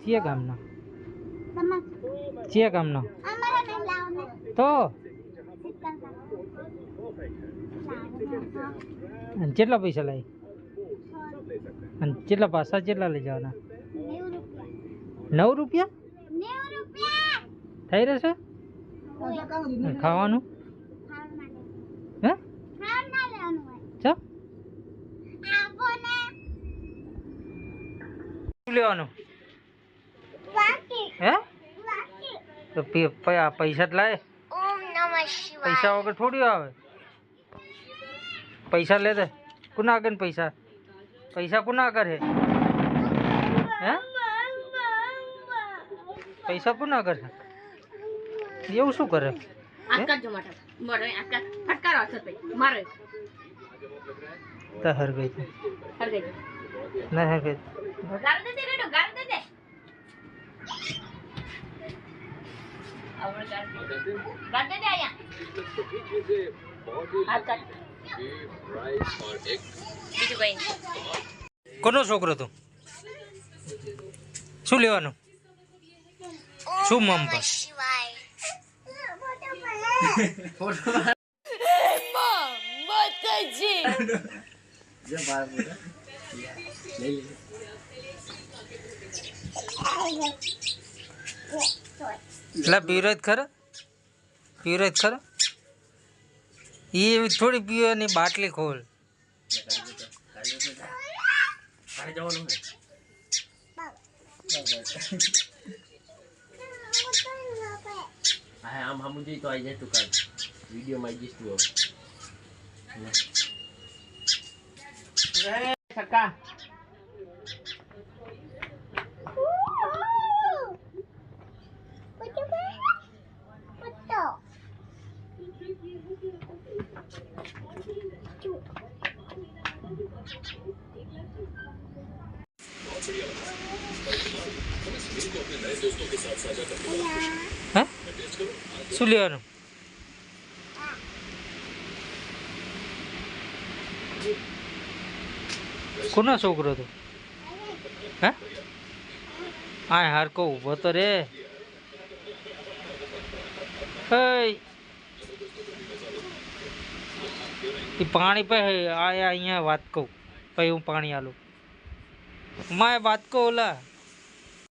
ચિયા ગામનો ચિયા ગામનો તો અને કેટલા પૈસા લાવી અને કેટલા પાસા કેટલા લઈ જવાના 9 રૂપિયા થઈ રહેશે ખાવાનું હે ચા લેવાનું હે તો પૈસા જ લાય પૈસા વગર થોડી આવે પૈસા લે દે કોના આગળ પૈસા પૈસા કોના આગળ હે હે પૈસા કોના આગળ છે એવું શું કરે તો હર ગઈ ના હર ગઈ કોનો છોકરો તું શું લેવાનું શું મમ્પા લા પીવરાજ ખરા એ થોડી પીવાની બાટલી ખોલ આમ હમ જોઈ તો આવી જાય તું કાલ વિડિયો માં જઈશ તું હવે સકા હા શું લેવાનું કોનો છોકરો તું હે આ હારકો ઊભો તો રે પાણી પે આયા અહીંયા વાત કહું પછી હું પાણી આલું મારે વાત કહું ઓલા